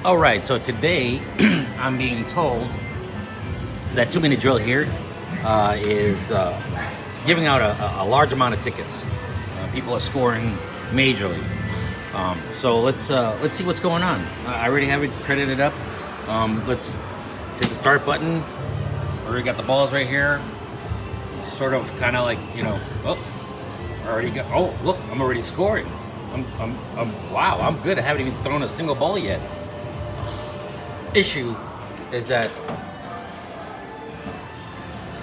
All right, so today I'm being told that 2 Minute Drill here is giving out a large amount of tickets. People are scoring majorly. So let's see what's going on. I already have it credited up. Let's hit the start button. Already got the balls right here. It's sort of kind of like, oh, I already got. Oh, look, I'm already scoring. Wow, I'm good. I haven't even thrown a single ball yet. Issue is that,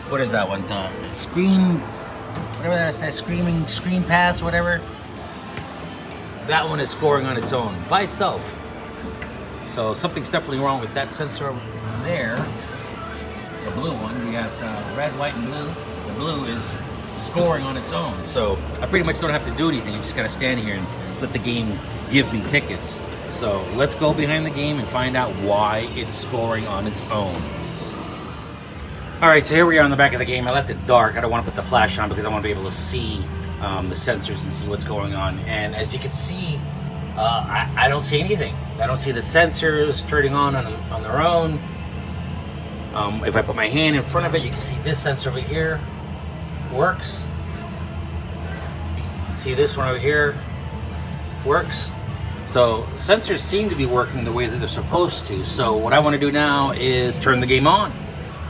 what is that one? Screen, whatever that says, screen pass, whatever. That one is scoring on its own by itself. So something's definitely wrong with that sensor there. The blue one, we got red, white, and blue. The blue is scoring on its own. So I pretty much don't have to do anything. I just gotta stand here and let the game give me tickets. So let's go behind the game and find out why it's scoring on its own. All right, so here we are on the back of the game. I left it dark. I don't want to put the flash on because I want to be able to see the sensors and see what's going on. And as you can see, I don't see anything. I don't see the sensors turning on their own. If I put my hand in front of it, you can see this sensor over here works. See this one over here works. So sensors seem to be working the way that they're supposed to. So what I want to do now is turn the game on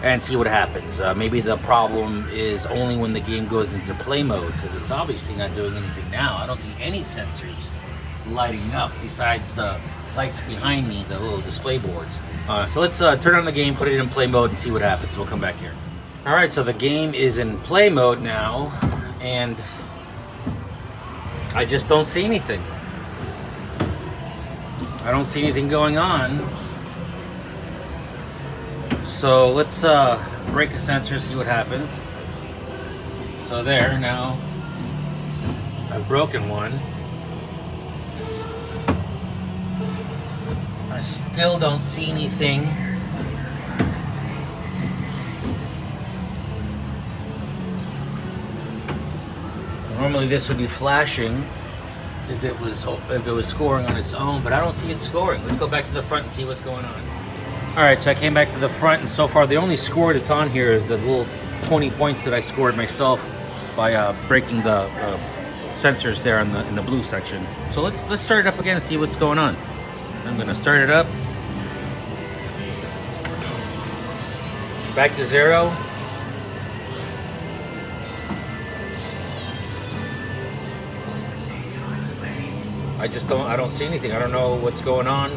and see what happens. Maybe the problem is only when the game goes into play mode, because it's obviously not doing anything now. I don't see any sensors lighting up besides the lights behind me, the little display boards. So let's turn on the game, put it in play mode, and see what happens. We'll come back here. All right, so the game is in play mode now, and I just don't see anything. I don't see anything going on. So let's break a sensor, see what happens. So there, now I've broken one. I still don't see anything. Normally this would be flashing if it was scoring on its own, but I don't see it scoring. Let's go back to the front and see what's going on. All right, so I came back to the front, and so far the only score that's on here is the little 20 points that I scored myself by breaking the sensors there in the blue section. So let's start it up again and see what's going on. I'm gonna start it up. Back to 0. I don't see anything. I don't know what's going on.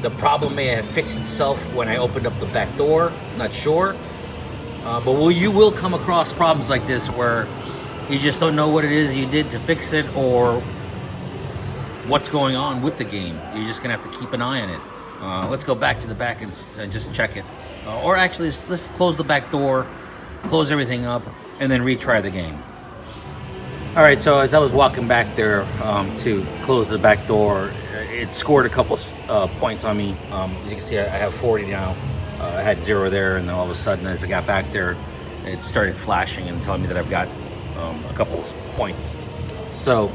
The problem may have fixed itself when I opened up the back door. Not sure. But you will come across problems like this where you just don't know what it is you did to fix it or what's going on with the game. You're just gonna have to keep an eye on it. Let's go back to the back and just check it. Or actually, let's close the back door, close everything up, and then retry the game. All right, so as I was walking back there to close the back door, it scored a couple points on me. As you can see, I have 40 now. I had 0 there, and then all of a sudden, as I got back there, it started flashing and telling me that I've got a couple points. So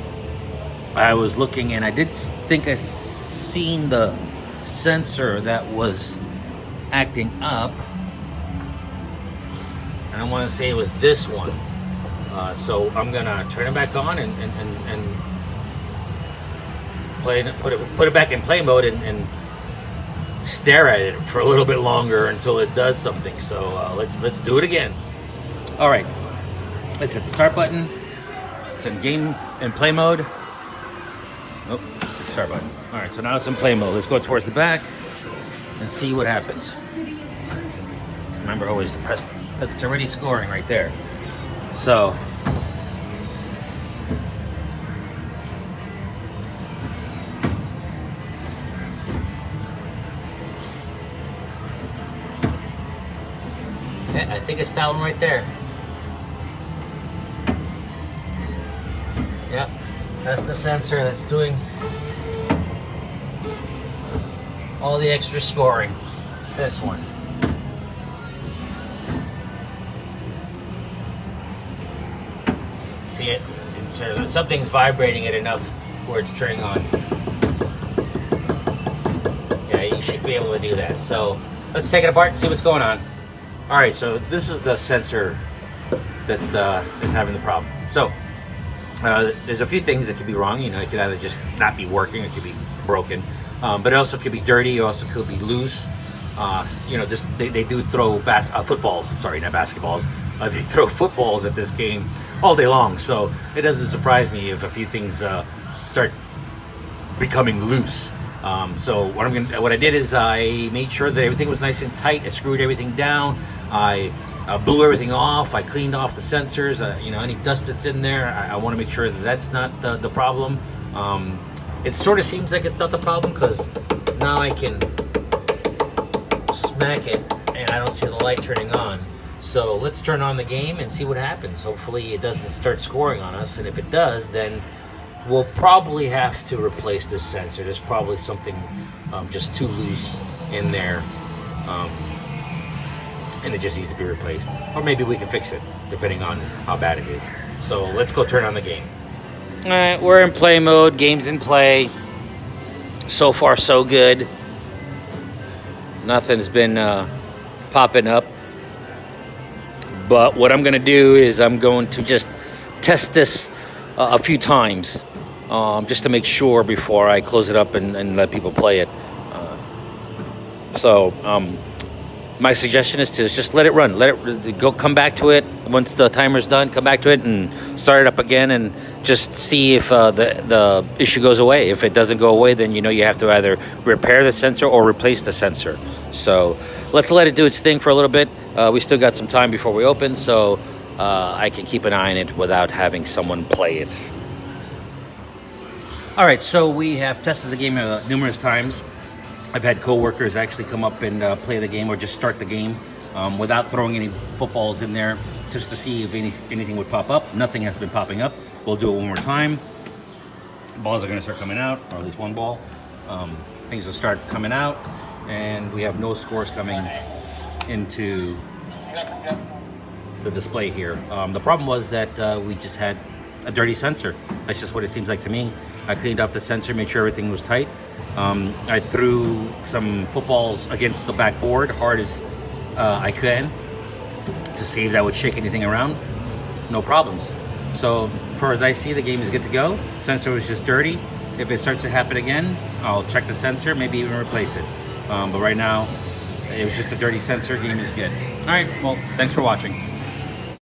I was looking, and I did think I seen the sensor that was acting up, and I want to say it was this one. So I'm gonna turn it back on and put it back in play mode and stare at it for a little bit longer until it does something. So let's do it again. All right, let's hit the start button. It's in game and play mode. Oh, start button. All right, so now it's in play mode. Let's go towards the back and see what happens. Remember always to press. It's already scoring right there. So okay, I think it's that one right there. Yep, that's the sensor that's doing all the extra scoring. This one. See it? Something's vibrating it enough where it's turning on. be able to do that. So let's take it apart and see what's going on. All right, so this is the sensor that is having the problem. So there's a few things that could be wrong. You know, it could either just not be working, it could be broken, but it also could be dirty, it also could be loose. You know, they do throw footballs. Sorry, not basketballs. They throw footballs at this game all day long. So it doesn't surprise me if a few things start becoming loose. So what I did is I made sure that everything was nice and tight. I screwed everything down. I blew everything off. I cleaned off the sensors. You know, any dust that's in there, I want to make sure that that's not the problem. It sort of seems like it's not the problem because now I can smack it and I don't see the light turning on. So let's turn on the game and see what happens. Hopefully it doesn't start scoring on us, and if it does, then we'll probably have to replace this sensor. There's probably something just too loose in there, and it just needs to be replaced. Or maybe we can fix it, depending on how bad it is. So let's go turn on the game. All right, we're in play mode. Game's in play. So far, so good. Nothing's been popping up. But what I'm going to do is I'm going to just test this a few times just to make sure before I close it up and let people play it. My suggestion is to just let it run. Let it go. Come back to it once the timer's done. Come back to it and start it up again and just see if the issue goes away. If it doesn't go away, then you know you have to either repair the sensor or replace the sensor. So let's let it do its thing for a little bit. We still got some time before we open, so I can keep an eye on it without having someone play it. All right, so we have tested the game numerous times. I've had coworkers actually come up and play the game or just start the game without throwing any footballs in there just to see if anything would pop up. Nothing has been popping up. We'll do it one more time. Balls are going to start coming out, or at least one ball. Things will start coming out, and we have no scores coming into the display here. The problem was that we just had a dirty sensor. That's just what it seems like to me. I cleaned off the sensor, made sure everything was tight. I threw some footballs against the backboard hard as I can to see if that would shake anything around. No problems. So far as I see, the game is good to go. Sensor was just dirty. If it starts to happen again, I'll check the sensor, maybe even replace it. But right now, it was just a dirty sensor. Game is good. All right, well, thanks for watching.